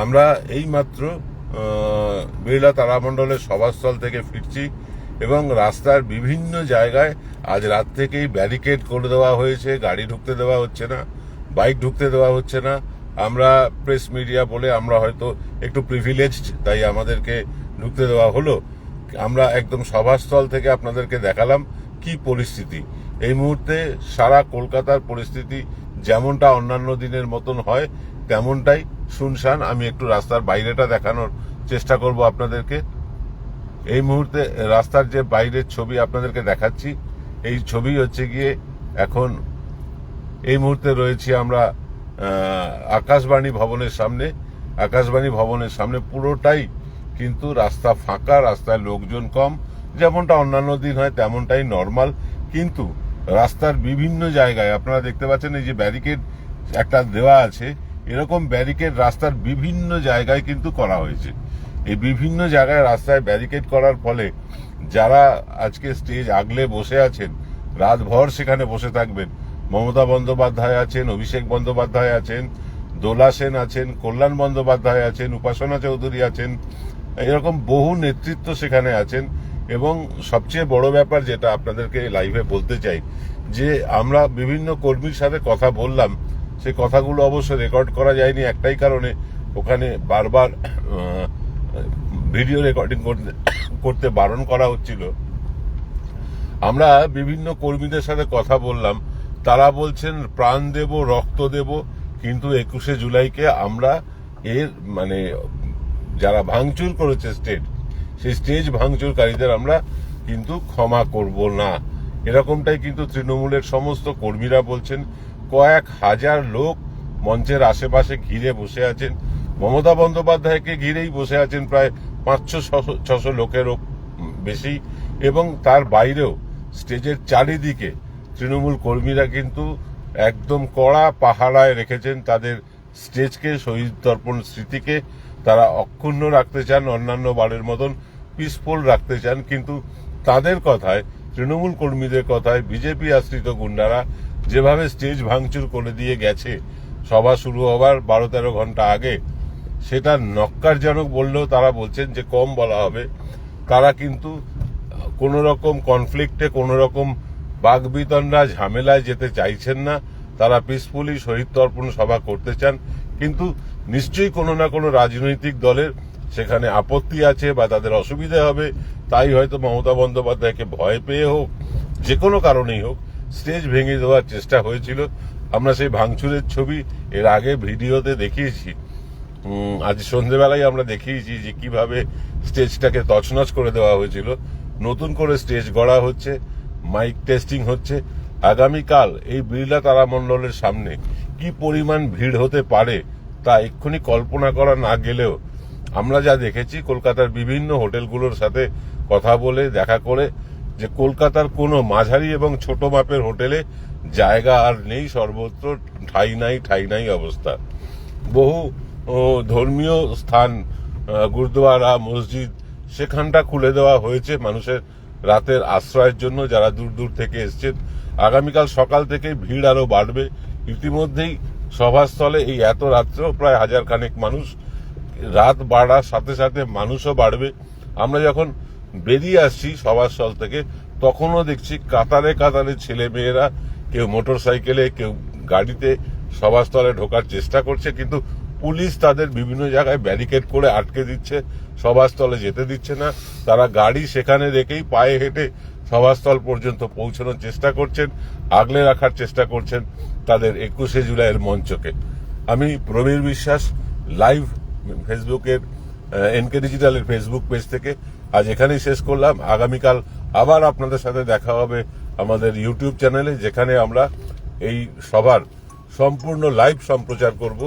আমরা এইমাত্র বিড়লা তারামণ্ডলের সভাস্থল থেকে ফিরছি এবং রাস্তার বিভিন্ন জায়গায় আজ রাত থেকেই ব্যারিকেড করে দেওয়া হয়েছে। গাড়ি ঢুকতে দেওয়া হচ্ছে না, বাইক ঢুকতে দেওয়া হচ্ছে না। আমরা প্রেস মিডিয়া বলে আমরা হয়তো একটু প্রিভিলেজড, তাই আমাদেরকে ঢুকতে দেওয়া হলো। আমরা একদম সভাস্থল থেকে আপনাদেরকে দেখালাম কি পরিস্থিতি এই মুহূর্তে। সারা কলকাতার পরিস্থিতি যেমনটা অন্যান্য দিনের মতন হয় তেমনটাই শুনশান। আমি একটু রাস্তার বাইরেটা দেখানোর চেষ্টা করব আপনাদেরকে। এই মুহূর্তে রাস্তার যে বাইরের ছবি আপনাদেরকে দেখাচ্ছি, এই ছবি হচ্ছে গিয়ে এখন এই মুহূর্তে রয়েছি আমরা আকাশবাণী ভবনের সামনে। আকাশবাণী ভবনের সামনে পুরোটাই কিন্তু রাস্তা ফাঁকা, রাস্তায় লোকজন কম, যেমনটা অন্যান্য দিন হয় তেমনটাই নর্মাল। কিন্তু রাস্তার বিভিন্ন জায়গায় আপনারা দেখতে পাচ্ছেন এই যে ব্যারিকেড একটা দেওয়া আছে, এরকম ব্যারিকেড রাস্তার বিভিন্ন জায়গায় কিন্তু করা হয়েছে। এই বিভিন্ন জায়গায় রাস্তায় ব্যারিকেড করার ফলে যারা আজকে স্টেজ আগলে বসে আছেন, রাতভর সেখানে বসে থাকবেন। মমতা বন্দ্যোপাধ্যায় আছেন, অভিষেক বন্দ্যোপাধ্যায় আছেন, দোলা সেন আছেন, কল্যাণ বন্দ্যোপাধ্যায় আছেন, উপাসনা চৌধুরী আছেন, এরকম বহু নেতৃত্ব সেখানে আছেন। এবং সবচেয়ে বড় ব্যাপার যেটা আপনাদেরকে লাইভে বলতে চাই, যে আমরা বিভিন্ন কর্মীর সাথে কথা বললাম, সেই কথাগুলো অবশ্য রেকর্ড করা যায়নি একটাই কারণে, ওখানে বারবার ভিডিও রেকর্ডিং করতে বারণ করা হচ্ছিল। আমরা বিভিন্ন কর্মীদের সাথে কথা বললাম, তারা বলছেন প্রাণ দেব, রক্ত দেব, কিন্তু 21শে জুলাইকে আমরা এর মানে যারা ভাঙচুর করেছে স্টেজ, সেই স্টেজ ভাঙচুরকারীদের আমরা কিন্তু ক্ষমা করব না, এরকমটাই কিন্তু তৃণমূলের সমস্ত কর্মীরা বলছেন। কয়েক হাজার লোক মঞ্চের আশেপাশে ঘিরে বসে আছেন, মমতা বন্দ্যোপাধ্যায়কে ঘিরেই বসে আছেন প্রায় 500-600 লোকেরও বেশি। এবং তার বাইরেও স্টেজের চারিদিকে তৃণমূল কর্মীরা কিন্তু একদম কড়া পাহারায় রেখেছেন তাদের স্টেজকে, শহীদ তর্পণ স্মৃতিকে তারা অক্ষুণ্ণ রাখতে চান, অন্যান্য বারের মতন পিসফুল রাখতে চান। কিন্তু তাদের কথায়, তৃণমূল কর্মীদের কথায়, বিজেপি আশ্রিত গুন্ডারা যেভাবে স্টেজ ভাঙচুর করে দিয়ে গেছে সভা শুরু হবার 12-13 ঘন্টা আগে, সেটা নক্কারজনক বললেও তারা বলছেন যে কম বলা হবে। তারা কিন্তু কোনো রকম কনফ্লিক্টে, কোনো রকম বাগবিতণ্ডা ঝামেলায় যেতে চাইছেন না। তারা পিসফুলি শহীদ তর্পণ সভা করতে চান। কিন্তু নিশ্চয়ই কোনো না কোনো রাজনৈতিক দলের সেখানে আপত্তি আছে বা তাদের অসুবিধা হবে, তাই হয়তো মমতা বন্দ্যোপাধ্যায়কে ভয় পেয়ে হোক, যে কোনো কারণেই হোক, স্টেজ ভেঙে দেওয়ার চেষ্টা হয়েছিল। আমরা সেই ভাঙচুরের ছবি এর আগে ভিডিওতে দেখিয়েছি। আজ সন্ধ্যেবেলায় আমরা দেখিয়েছি যে কিভাবে স্টেজটাকে তছনছ করে দেওয়া হয়েছিল। নতুন করে স্টেজ গড়া হচ্ছে, মাইক টেস্টিং হচ্ছে। আগামীকাল এই বিড়লা তারামণ্ডলের সামনে কি পরিমাণ ভিড় হতে পারে তা এক্ষুনি কল্পনা করা না গেলেও আমরা যা দেখেছি কলকাতার বিভিন্ন হোটেলগুলোর সাথে কথা বলে দেখা করে, যে কলকাতার কোনো মাঝারি এবং ছোট মাপের হোটেলে জায়গা আর নেই, সর্বত্র ঠাই নাই অবস্থা। বহু ধর্মীয় স্থান, গুরুদ্বারা, মসজিদ, সেখানটা খুলে দেওয়া হয়েছে মানুষের রাতের আশ্রয়ের জন্য যারা দূর দূর থেকে এসছেন। আগামীকাল সকাল থেকে ভিড় আরো বাড়বে। ইতিমধ্যেই সভাস্থলে এই এত রাত্রেও প্রায় 1000 খানেক মানুষ, রাত বাড়ার সাথে সাথে মানুষও বাড়বে। আমরা যখন বেরিয়ে আসছি সভাস্থল থেকে তখনও দেখছি কাতারে কাতারে ছেলে মেয়েরা, কেউ মোটর সাইকেলে, কেউ গাড়িতে সভাস্থলে ঢোকার চেষ্টা করছে, কিন্তু পুলিশ তাদের বিভিন্ন জায়গায় ব্যারিকেড করে আটকে দিচ্ছে, সভাস্থলে যেতে দিচ্ছে না। তারা গাড়ি সেখানে রেখেই পায়ে হেঁটে সভাস্থল পর্যন্ত পৌঁছানোর চেষ্টা করছেন, আগলে রাখার চেষ্টা করছেন তাদের 21শে জুলাইয়ের মঞ্চকে। আমি প্রবীর বিশ্বাস, লাইভ ফেসবুকের এনকে ডিজিটালের ফেসবুক পেজ থেকে আজ এখানেই শেষ করলাম। আগামীকাল আবার আপনাদের সাথে দেখা হবে আমাদের ইউটিউব চ্যানেলে, যেখানে আমরা এই সভার সম্পূর্ণ লাইভ সম্প্রচার করব।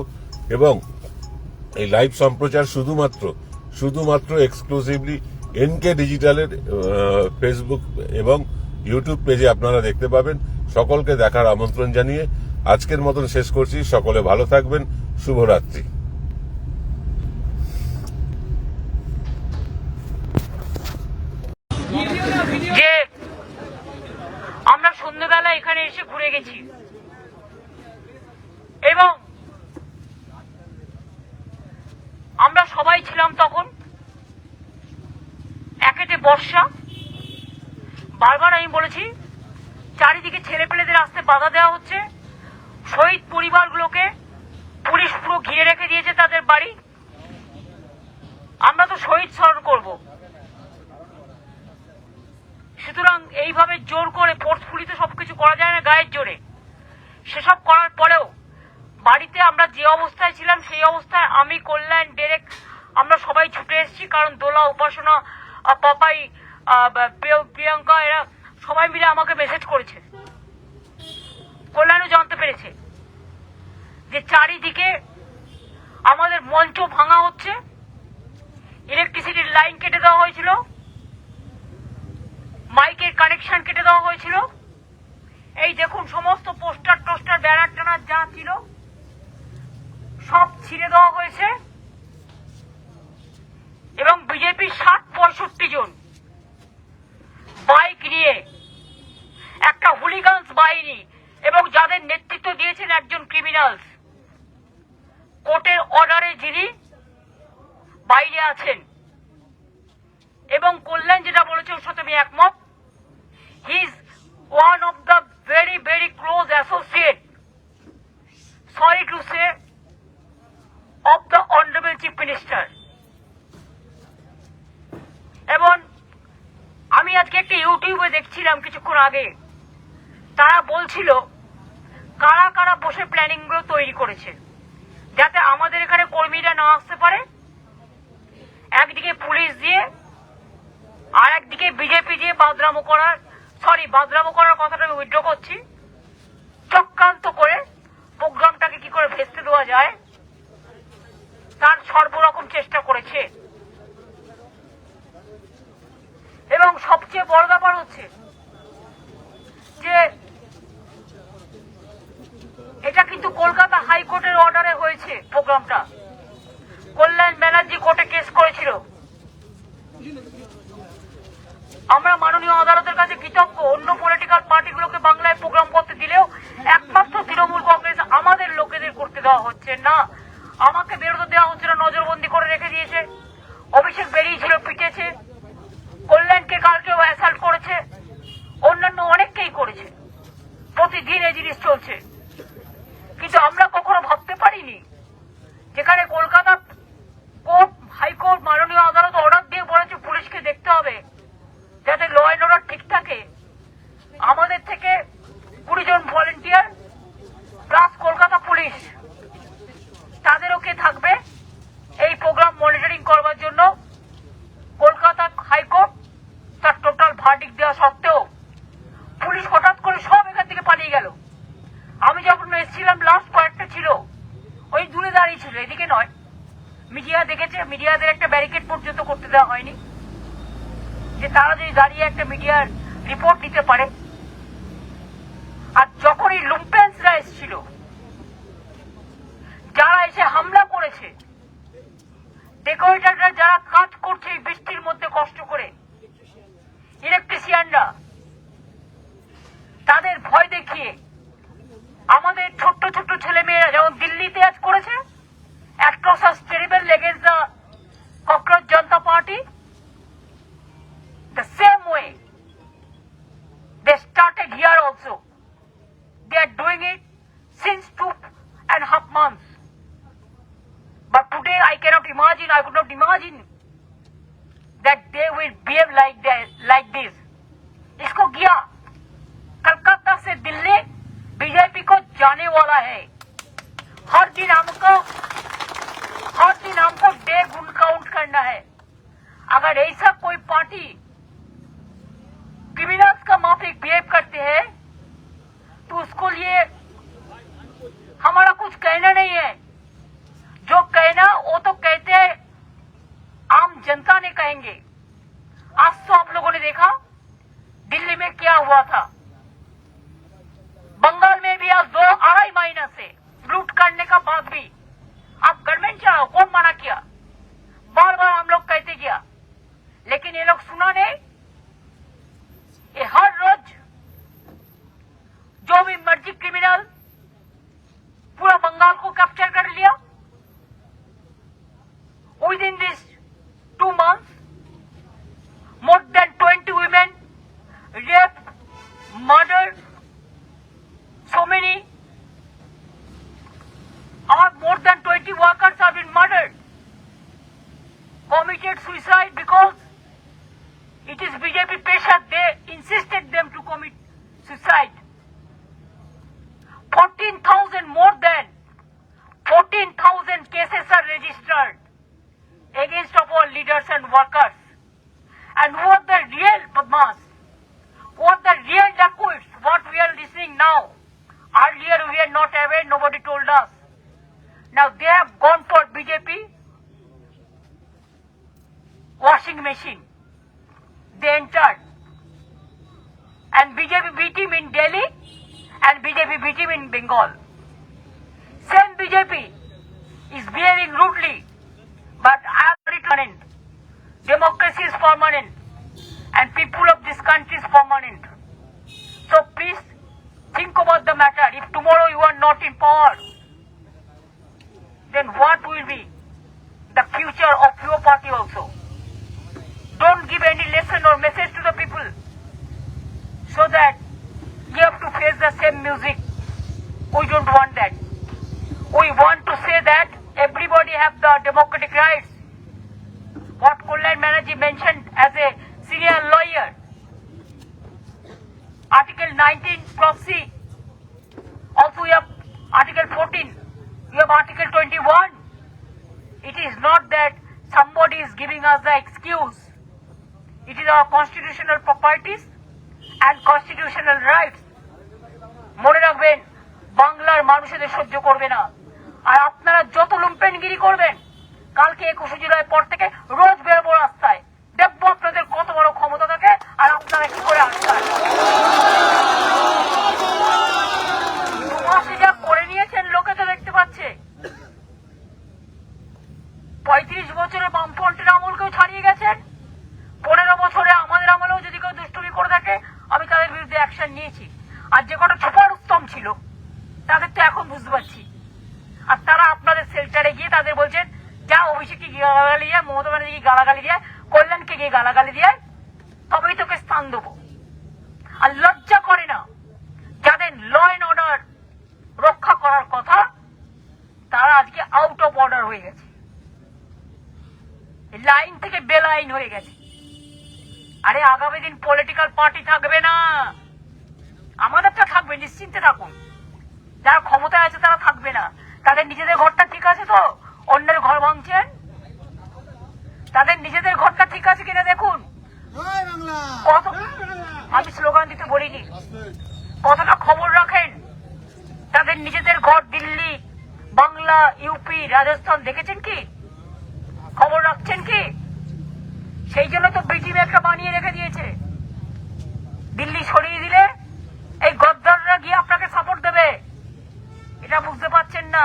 এবং এই লাইভ সম্প্রচার শুধুমাত্র এক্সক্লুসিভলি এনকে ডিজিটালের ফেসবুক এবং ইউটিউব পেজে আপনারা দেখতে পাবেন। সকলকে দেখার আমন্ত্রণ জানিয়ে আজকের মতন শেষ করছি। সকলে ভালো থাকবেন, শুভরাত্রি। যে আমরা সন্ধ্যেবেলা এখানে এসে ঘুরে গেছি এবং সবাই ছিলাম তখন। একেতে বর্ষা, বারবার আমি বলেছি চারিদিকে ছেলেপেলেদের আসতে বাধা দেওয়া হচ্ছে। শহীদ পরিবারগুলোকে পুলিশ পুরো ঘিরে রেখে দিয়েছে তাদের বাড়ি। আমরা তো শহীদ স্মরণ করব, সুতরাং এইভাবে জোর করে ফোর্সফুলি তো সবকিছু করা যায় না গায়ের জোরে। সেসব করার পরেও বাড়িতে আমরা যে অবস্থায় ছিলাম সেই অবস্থায় আমি, কল্যাণ, ডেরেক আমরা সবাই ছুটে এসেছি। কারণ দোলা, উপাসনা, পাপাই, প্রিয়াঙ্কা এরা সবাই মিলে আমাকে মেসেজ করেছে। কল্যাণও জানতে পেরেছে যে চারিদিকে আমাদের মঞ্চ ভাঙা হচ্ছে, ইলেকট্রিসিটির লাইন কেটে দেওয়া হয়েছিল, মাইকের কানেকশন কেটে দেওয়া হয়েছিল। এই দেখুন সমস্ত পোস্টার টোস্টার ব্যানার টানার যা ছিল সব ছিঁড়ে দেওয়া হয়েছে এবং বিজেপির ৬০-৬৫ জন বাইক নিয়ে একটা হুলিগানস বাহিনী এবং যাদের নেতৃত্ব দিয়েছেন একজন ক্রিমিনালস, কোর্টের অর্ডারে যিনি বাইরে আছেন। এবং কল্যাণ যেটা বলেছে ওর সাথে আমি একমত। He is one of the very very close associate, sorry to say, of the honourable chief minister. এবং আমি আজকে একটা ইউটিউবে দেখছিলাম কিছুক্ষণ আগে, তারা বলছিল কারা কারা বসে প্ল্যানিং গুলো তৈরি করেছে যাতে আমাদের এখানে কর্মীরা না আসতে পারে। একদিকে পুলিশ দিয়ে আর একদিকে বিজেপি দিয়ে বাদরামো করার কথাটা আমি উইথড্র করছি। চক্রান্ত করে প্রোগ্রামটাকে কি করে ভেস্তে দেওয়া যায় তার সর্বরকম চেষ্টা করেছে। এবং সবচেয়ে বড় ব্যাপার হচ্ছে যে এটা কিন্তু কলকাতা হাইকোর্টের অর্ডারে হয়েছে। প্রোগ্রামটা কল্যাণ ব্যানার্জি কোর্টে কেস করেছিল। আমরা মাননীয় আদালতের কাছে কৃতজ্ঞ। অন্য পলিটিক্যাল পার্টিগুলোকে বাংলায় প্রোগ্রাম করতে দিলেও একমাত্র তৃণমূল কংগ্রেস আমাদের লোকেদের করতে দেওয়া হচ্ছে না। আমাকে বেরোতে দেওয়া হচ্ছে না, নজরবন্দি করে রেখে দিয়েছে। অভিষেক বেরিয়েছিল, পিটেছে। কল্যাণকে কালকেও অ্যাসাল্ট করেছে, অন্যান্য অনেককেই করেছে। প্রতিদিন এই জিনিস চলছে। কিন্তু আমরা কখনো ভাবতে পারিনি যেখানে কলকাতা কোর্ট, হাইকোর্ট, মাননীয় আদালত অর্ডার দিয়ে বলেছে পুলিশকে দেখতে হবে যাতে ল অ্যান্ড অর্ডার ঠিক থাকে। আমাদের থেকে 20 জন ভলেন্টিয়ার প্লাস কলকাতা পুলিশ, তাদেরও কে থাকবে এই প্রোগ্রাম মনিটরিং করবার জন্য। কলকাতা হাইকোর্ট তার টোটাল ভার্ডিক্ট দেওয়া সত্ত্বেও পুলিশ হঠাৎ করে সব এখান থেকে পালিয়ে গেল। আমি যখন এসেছিলাম লাস্ট কয়েকটা ছিল ওই দূরে দাঁড়িয়ে ছিল, এদিকে নয়। মিডিয়া দেখেছে, মিডিয়াদের একটা ব্যারিকেড পর্যন্ত করতে দেওয়া হয়নি যে তারা যদি দাঁড়িয়ে একটা মিডিয়ার রিপোর্ট নিতে পারে। আর যখন এই লুম্পেন্সরা এসেছিল, যারা এসে হামলা করেছে, ডেকোরেটররা যারা কাজ করছে এই বৃষ্টির মধ্যে কষ্ট করে, ইলেকট্রিশিয়ানরা, তাদের ভয় দেখিয়ে আমাদের ছোট্ট ছোট্ট ছেলে মেয়েরা যেমন দিল্লিতে আজ করেছে atrocious terrible against the cockroach Janata Party, the same way they started here also. They are doing it since 2.5 months. But today I cannot imagine, I could not imagine that they will behave like this. इसको गया कलकत्ता से Delhi BJP को जाने वाला है। हर दिन हमको day गुण काउंट करना है। अगर ऐसा कोई पार्टी क्रिमिनल्स का माफिक बिहेव करते हैं तो उसको लिए हमारा कुछ कहना नहीं है। जो कहना वो तो कहते हैं आम जनता ने कहेंगे। आज तो आप लोगों ने देखा दिल्ली में क्या हुआ था। बंगाल में भी आज 2-2.5 महीना से लूट करने का बाद भी आप गवर्नमेंट चलाओ, कौन मना किया? बार बार हम लोग कहते गया, लेकिन ये लोग सुना नहीं। ये हर रोज जो भी मर्जी क्रिमिनल पूरा बंगाल को कैप्चर कर लिया। within these 2 months, more than 20 women raped, murdered, so many. More than 20 workers have been murdered, committed suicide because it is BJP pressure. They insisted them to commit suicide. 14,000, more than 14,000 cases are registered against of all leaders and workers. And who are the real badmas? Who are the real dacoits? What we are listening now. Earlier we are not aware, nobody told us. Now they have gone for BJP washing machine. They entered. And BJP beat him in Delhi and BJP beat him in Bengal. Same BJP is behaving rudely, but I am permanent. Democracy is permanent and people of this country is permanent. So please think about the matter. If tomorrow you are not in power, then what will be the future of your party also? Don't give any lesson or message to the people so that you have to face the same music. We don't want that. We want to say that everybody have the democratic rights. What Kullan Banerjee mentioned as a senior lawyer. Article 19 proxy. Also we have Article 14. We have Article 21. It is not that somebody is giving us the excuse. It is our constitutional properties and constitutional rights. মনে রাখবেন, বাংলার মানুষদের সহ্য করবে না। আর আপনারা যত লুম্পেনগিরি করবেন, কালকে 21শে জুলাই পর থেকে রোজ বেরোবো রাস্তায়, দেখবো আপনাদের কত বড় ক্ষমতা থাকে আর আপনারা কি করে আসছেন। মাসে যা করে নিয়েছেন লোকে তো দেখতে পাচ্ছে। 35 বছরের বামফ্রন্টের আমলকেও ছাড়িয়ে গেছেন। 15 বছরে আমাদের আমলেও যদি কেউ দুষ্টুমি করে থাকে, আমি তাদের বিরুদ্ধে অ্যাকশন নিয়েছি। আর যে কটা ছোপার উত্তম ছিল তাদের তো এখন বুঝতে পারছি। আর তারা আপনাদের সেল্টারে গিয়ে তাদের বলছেন, যা অভিষেককে গিয়ে গালাগালি দিয়ে, মমতা ব্যানার্জিকে গালাগালি দিয়ে, কল্যাণকে গিয়ে গালাগালি দিয়ে, তবেই তোকে স্থান দেবো। আর লজ্জা করে না যাদের ল অ্যান্ড অর্ডার রক্ষা করার কথা, তারা আজকে আউট অফ অর্ডার হয়ে গেছে, লাইন থেকে বেলাইন হয়ে গেছে। আরে আগামী দিন পলিটিক্যাল পার্টি থাকবে না, আমাদেরটা থাকবে, নিশ্চিন্তে থাকুন। যারা ক্ষমতায় আছে তারা থাকবে না। তাদের নিজেদের ঘরটা ঠিক আছে তো? অন্যের ঘর ভাঙছেন? তাদের নিজেদের ঘরটা ঠিক আছে কিনা দেখুন। কত, আমি স্লোগান দিতে বলিনি, কতটা খবর রাখেন তাদের নিজেদের ঘর? দিল্লি, বাংলা, ইউপি, রাজস্থান দেখেছেন কি? খবর রাখছেন কি? সেই জন্য তো বিটিভি একটা বানিয়ে রেখে দিয়েছে। দিল্লি সরিয়ে দিলে এই গদ্দাররা গিয়ে আপনাকে সাপোর্ট দেবে, এটা বুঝতে পারছেন না।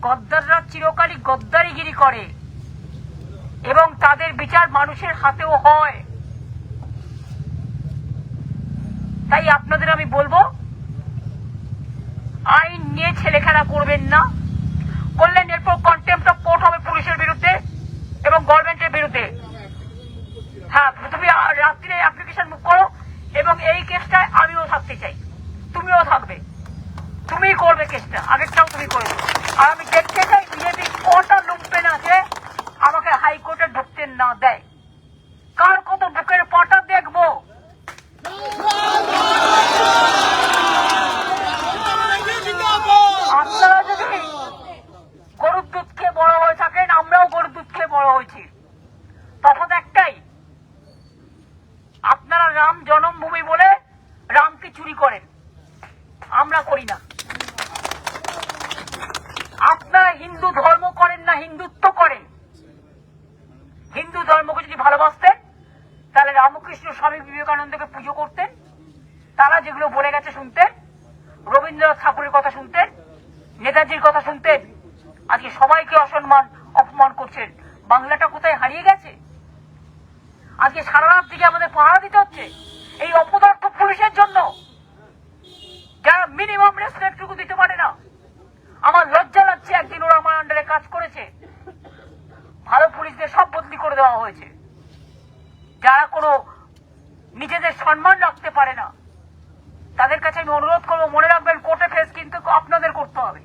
গদ্দাররা চিরকালই গদ্দারিগিরি করে এবং তাদের বিচার মানুষের হাতেও হয়। তাই আপনাদের আমি বলবো, আইন নিয়ে ছেলেখেলা করবেন না। করলেন এরপর কন্টেম্পট অফ কোর্ট হবে পুলিশের বিরুদ্ধে এবং গভর্নমেন্টের বিরুদ্ধে। হ্যাঁ, তুমি রাত্রিরে অ্যাপ্লিকেশন মুখ করো এবং এই কেসটায় আমিও থাকতে চাই, তুমিও থাকবে, তুমিই করবে কেসটা, আগেরটাও তুমি করবে। আর আমি দেখতে চাই বিজেপি কটা লুম্পেন আছে আমাকে হাইকোর্টে ঢুকতে না দেয়, কার কত বুকের পাটা দেখবো। আপনারা যদি গরুর দুধ খেয়ে বড় হয়ে থাকেন, আমরাও গরুর দুধ খেয়ে বড় হয়েছি। তফাৎ একটাই, আপনারা রাম জন্মভূমি বলে রামকে চুরি করেন, আমরা করি না। আপনারা হিন্দু ধর্ম করেন না, হিন্দুত্ব করেন। হিন্দু ধর্মকে যদি ভালোবাসতেন তাহলে রামকৃষ্ণ স্বামী বিবেকানন্দকে পুজো করতেন, তারা যেগুলো বলে গেছে শুনতেন, রবীন্দ্রনাথ ঠাকুরের কথা শুনতেন, নেতাজির কথা শুনতেন। আজকে সবাইকে অসম্মান অপমান করছেন। বাংলাটা কোথায় হারিয়ে গেছে? আজকে সারা রাত দিকে আমাদের পাহারা দিতে হচ্ছে এই অপদার্থ পুলিশের জন্য, যারা মিনিমাম রেসপেক্টটুকু দিতে পারে না। আমার লজ্জা লাগছে, একদিন ওরা আমার আন্ডারে কাজ করেছে, পুলিশদের সব বদলি করে দেওয়া হয়েছে। যারা কোনো নিজেদের সম্মান রাখতে পারে না তাদের কাছে আমি অনুরোধ করবো, মনে রাখবেন কোর্টে ফেস কিন্তু আপনাদের করতে হবে।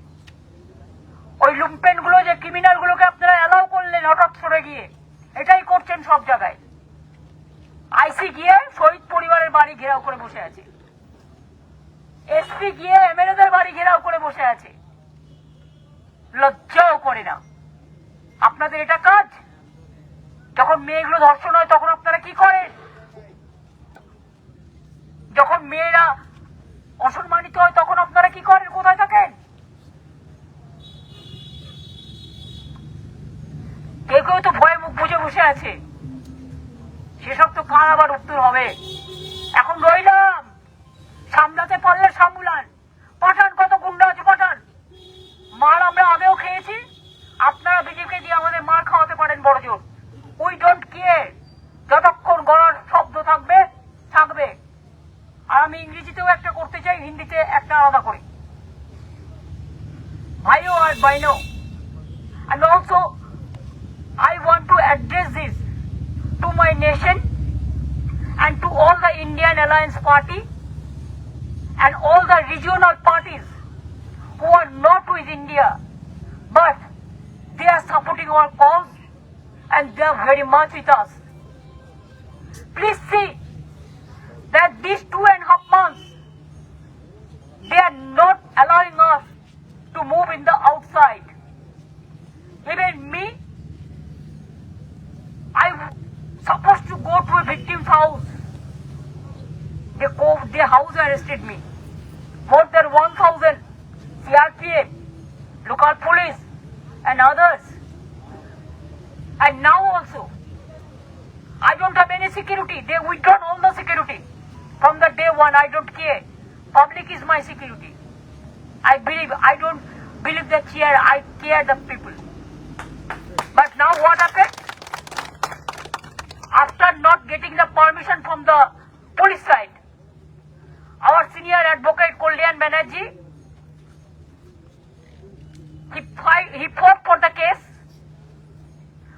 ওই লুম্পেন গুলো, যে ক্রিমিনাল গুলোকে আপনারা অ্যালাউ করলেন হঠাৎ সরে গিয়ে, এটাই করছেন সব জায়গায়। আইসি গিয়ে শহীদ পরিবারের বাড়ি ঘেরাও করে বসে আছে, এসপি গিয়ে এমএলএদের বাড়ি ঘেরাও করে বসে আছে, লজ্জাও করে না। আপনাদের এটা কাজ? যখন মেয়েগুলো ধর্ষণ হয় তখন আপনারা কি করেন? যখন মেয়েরা অসম্মানিত হয় তখন আপনারা কি করেন? কোথায় থাকেন? কেউ কেউ তো ভয়ে মুখ বুঝে বসে আছে, সেসব তো কার আবার উত্তর হবে। এখন রইলাম, সামলাতে পারলে সামলান। পাঠান, কত গুন্ডা আছে পাঠান। মার আমরা আগেও খেয়েছি, আপনারা বিজেপি দিয়ে আমাদের মার খাওয়াতে পারেন বড় জোর। উই ডোন্ট কেয়ার, যতক্ষণ গলার শব্দ থাকবে থাকবে। আর আমি ইংরেজিতেও একটা করতে চাই, হিন্দিতে একটা আলাদা করে। ভাইও আর বাইনো, and also I want to address this to my nation and to all the Indian Alliance Party and all the regional parties who are not with India, but they are supporting our cause and they are very much with us. Please see that these 2.5 months, they are not allowing us to move in the outside. Even me, I was supposed to go to a victim's house. Their house arrested me. More than 1,000 CRPF, local police and others. And now also, I don't have any security. They withdrawn all the security. From the day one, I don't care. Public is my security. I don't believe the chair, I care the people. But now what happened? After not getting the permission from the police side, our senior advocate Kolyan Banerjee, he fought for the case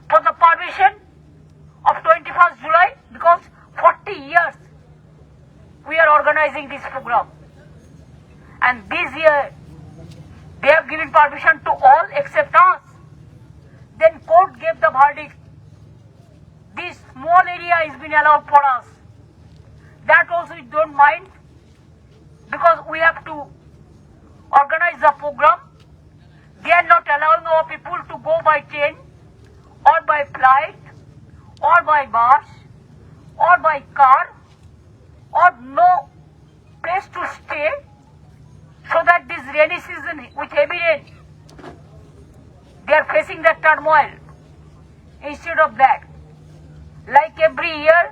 for the permission of 21st July, because 40 years we are organizing this program. And this year they have given permission to all except us. Then court gave the verdict. This small area is been allowed for us. That also we don't mind, because we have to organize the program. They are not allowing our people to go by train or by flight or by bus or by car, or no place to stay, so that this rainy season with heavy rain, they are facing the turmoil. Instead of that, like every year,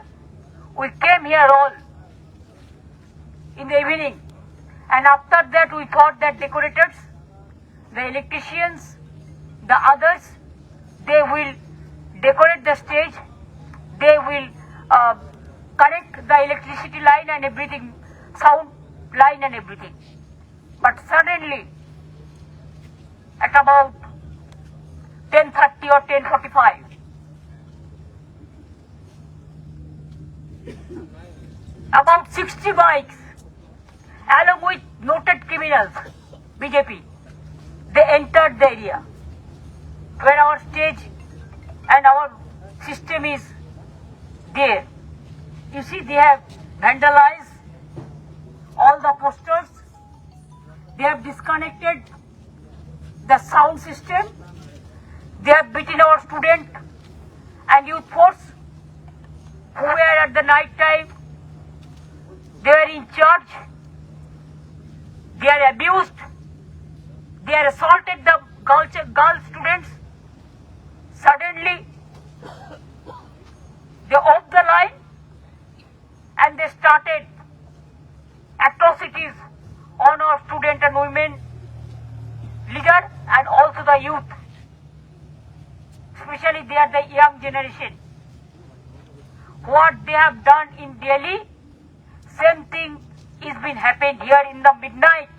we came here all in the evening, and after that we thought that decorators, the electricians, the others, they will decorate the stage, they will connect the electricity line and everything, sound line and everything. But suddenly, at about 10:30 or 10:45, about 60 bikes, along with noted criminals, BJP, they entered the area where our stage and our system is there. You see, they have vandalized all the posters, they have disconnected the sound system, they have beaten our student and youth force who were at the night time, they were in charge, they are abused, they are assaulted the girl students. Suddenly, they off the line and they started atrocities on our student and women leader and also the youth. Especially they are the young generation. What they have done in Delhi, same thing is been happened here in the midnight.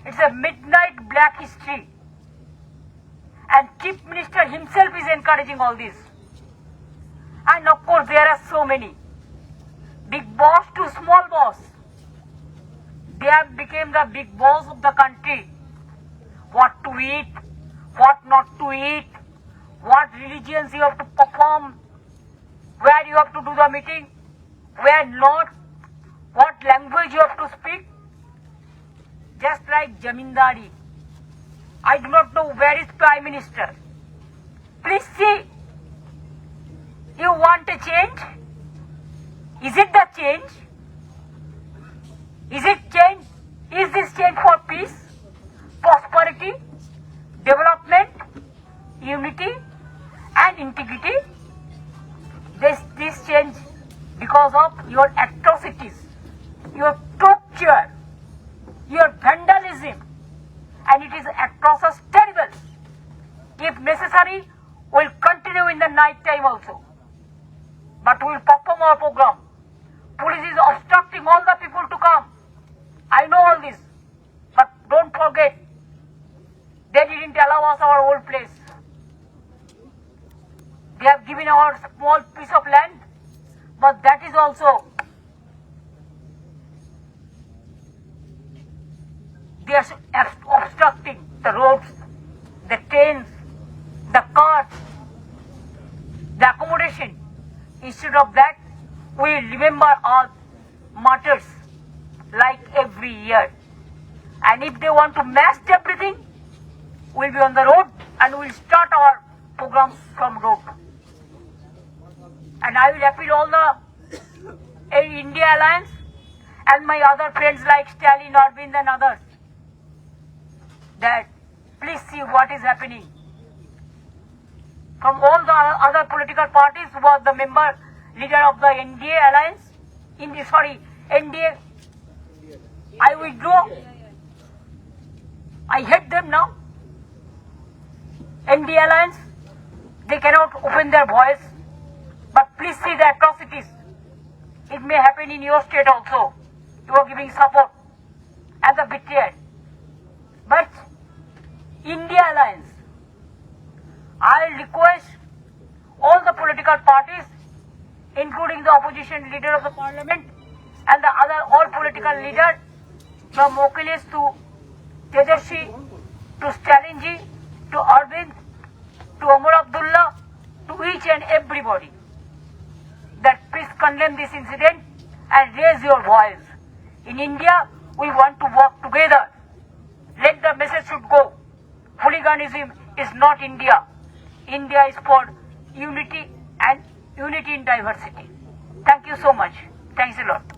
It's a midnight black history. And Chief Minister himself is encouraging all this. And of course, there are so many. Big boss to small boss. They have become the big boss of the country. What to eat, what not to eat, what religions you have to perform, where you have to do the meeting, where not, what language you have to speak. Just like Jamindari. I do not know where is Prime Minister. Please see. You want a change? Is it the change? Is it change? Is this change for peace, prosperity, development, unity and integrity? This change because of your atrocities, your torture, your vandalism, and it is atrocious, terrible. If necessary, we will continue in the night time also. But we will perform our program. Police is obstructing all the people to come. I know all this. But don't forget, they didn't allow us our old place. They have given our small piece of land, but that is also, they are obstructing the roads, the trains, the cars, the accommodation. Instead of that, we remember our martyrs like every year. And if they want to mash everything, we'll be on the road and we'll start our programs from road. And I will appeal all the India Alliance and my other friends like Stalin, Arvind and others that please see what is happening. From all the other political parties who was the member leader of the NDA Alliance, NDA, I withdraw. I hate them now. NDA Alliance, they cannot open their voice. But please see the atrocities. It may happen in your state also. You are giving support and the betrayal. But India Alliance, I request all the political parties, including the opposition leader of the parliament and the other all political leaders, from Akhilesh to Tejashi to Stalinji to Arvind to Omar Abdullah, to each and everybody, that please condemn this incident and raise your voice. In India, we want to work together. Let the message should go. Hooliganism is not India. India is for unity and unity in diversity. Thank you so much. Thanks a lot.